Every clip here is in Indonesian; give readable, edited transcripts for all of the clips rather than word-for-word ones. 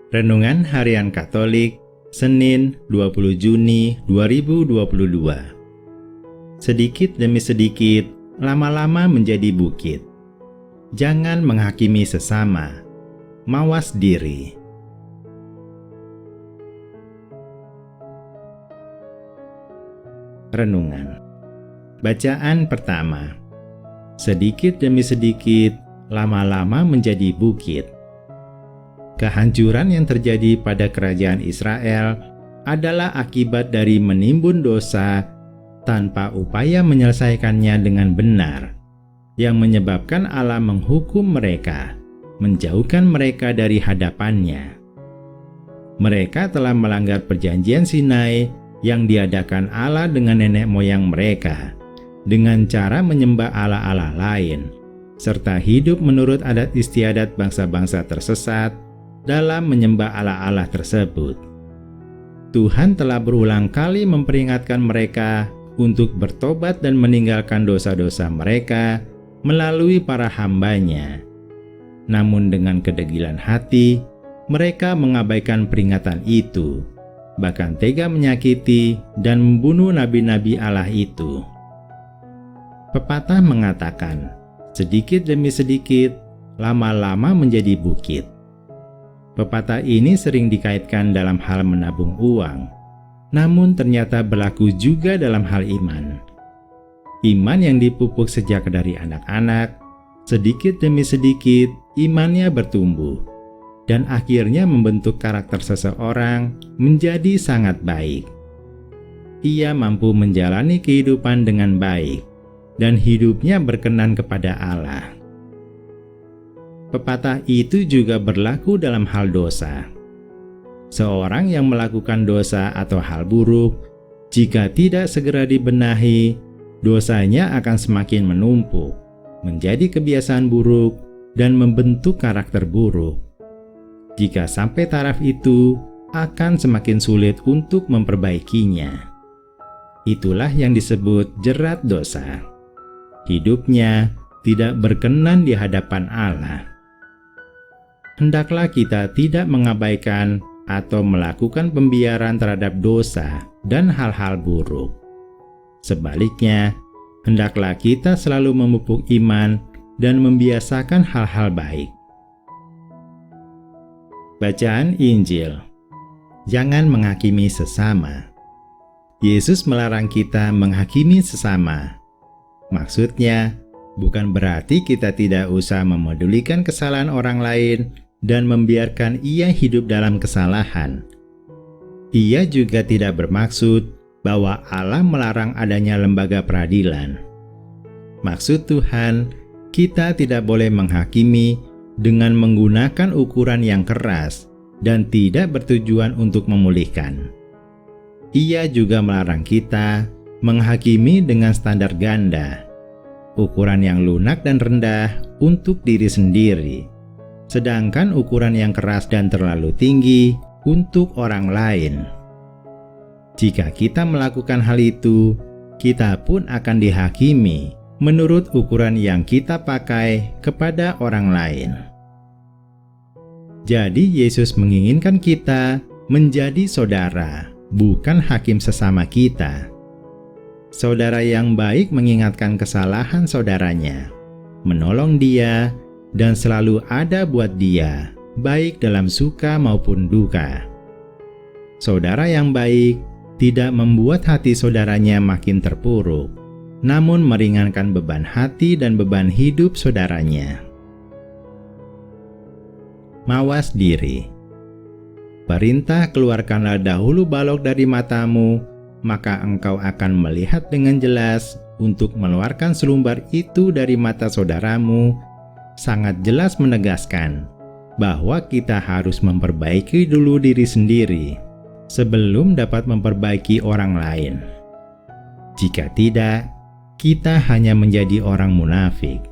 Renungan Harian Katolik, Senin 20 Juni 2022. Sedikit demi sedikit, lama-lama menjadi bukit. Jangan menghakimi sesama, mawas diri. Renungan. Bacaan pertama. Sedikit demi sedikit, lama-lama menjadi bukit. Kehancuran yang terjadi pada kerajaan Israel adalah akibat dari menimbun dosa tanpa upaya menyelesaikannya dengan benar, yang menyebabkan Allah menghukum mereka, menjauhkan mereka dari hadapannya. Mereka telah melanggar perjanjian Sinai yang diadakan Allah dengan nenek moyang mereka, dengan cara menyembah allah-allah lain, serta hidup menurut adat istiadat bangsa-bangsa tersesat dalam menyembah allah-allah tersebut. Tuhan telah berulang kali memperingatkan mereka untuk bertobat dan meninggalkan dosa-dosa mereka melalui para hamba-Nya. Namun dengan kedegilan hati, mereka mengabaikan peringatan itu, bahkan tega menyakiti dan membunuh nabi-nabi Allah itu. Pepatah mengatakan, sedikit demi sedikit, lama-lama menjadi bukit. Pepatah ini sering dikaitkan dalam hal menabung uang, namun ternyata berlaku juga dalam hal iman. Iman yang dipupuk sejak dari anak-anak, sedikit demi sedikit imannya bertumbuh, dan akhirnya membentuk karakter seseorang menjadi sangat baik. Ia mampu menjalani kehidupan dengan baik, dan hidupnya berkenan kepada Allah. Pepatah itu juga berlaku dalam hal dosa. Seorang yang melakukan dosa atau hal buruk, jika tidak segera dibenahi, dosanya akan semakin menumpuk, menjadi kebiasaan buruk, dan membentuk karakter buruk. Jika sampai taraf itu, akan semakin sulit untuk memperbaikinya. Itulah yang disebut jerat dosa. Hidupnya tidak berkenan di hadapan Allah. Hendaklah kita tidak mengabaikan atau melakukan pembiaran terhadap dosa dan hal-hal buruk. Sebaliknya, hendaklah kita selalu memupuk iman dan membiasakan hal-hal baik. Bacaan Injil. Jangan menghakimi sesama. Yesus melarang kita menghakimi sesama. Maksudnya, bukan berarti kita tidak usah memedulikan kesalahan orang lain dan membiarkan ia hidup dalam kesalahan. Ia juga tidak bermaksud bahwa Allah melarang adanya lembaga peradilan. Maksud Tuhan, kita tidak boleh menghakimi dengan menggunakan ukuran yang keras dan tidak bertujuan untuk memulihkan. Ia juga melarang kita menghakimi dengan standar ganda, ukuran yang lunak dan rendah untuk diri sendiri, sedangkan ukuran yang keras dan terlalu tinggi untuk orang lain. Jika kita melakukan hal itu, kita pun akan dihakimi menurut ukuran yang kita pakai kepada orang lain. Jadi Yesus menginginkan kita menjadi saudara, bukan hakim sesama kita. Saudara yang baik mengingatkan kesalahan saudaranya, menolong dia, dan selalu ada buat dia, baik dalam suka maupun duka. Saudara yang baik tidak membuat hati saudaranya makin terpuruk, namun meringankan beban hati dan beban hidup saudaranya. Mawas diri. Perintah, keluarkanlah dahulu balok dari matamu, maka engkau akan melihat dengan jelas untuk mengeluarkan selumbar itu dari mata saudaramu, sangat jelas menegaskan bahwa kita harus memperbaiki dulu diri sendiri sebelum dapat memperbaiki orang lain. Jika tidak, kita hanya menjadi orang munafik.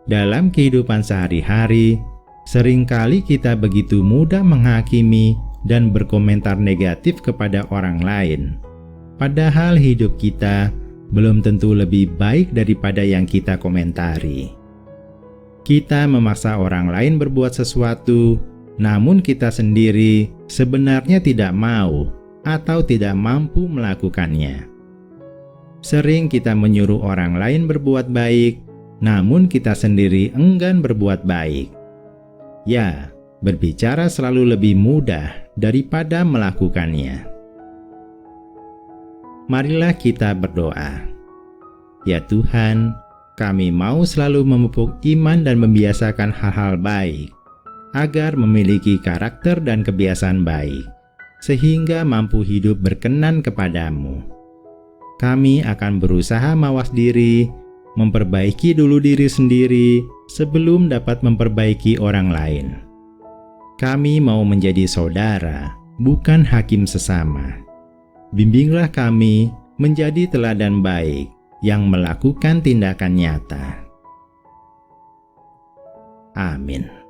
Dalam kehidupan sehari-hari, seringkali kita begitu mudah menghakimi dan berkomentar negatif kepada orang lain, padahal hidup kita belum tentu lebih baik daripada yang kita komentari. Kita memaksa orang lain berbuat sesuatu namun kita sendiri sebenarnya tidak mau atau tidak mampu melakukannya. Sering kita menyuruh orang lain berbuat baik, namun kita sendiri enggan berbuat baik. Ya, berbicara selalu lebih mudah daripada melakukannya. Marilah kita berdoa. Ya Tuhan, kami mau selalu memupuk iman dan membiasakan hal-hal baik, agar memiliki karakter dan kebiasaan baik, sehingga mampu hidup berkenan kepadamu. Kami akan berusaha mawas diri, memperbaiki dulu diri sendiri sebelum dapat memperbaiki orang lain. Kami mau menjadi saudara, bukan hakim sesama. Bimbinglah kami menjadi teladan baik yang melakukan tindakan nyata. Amin.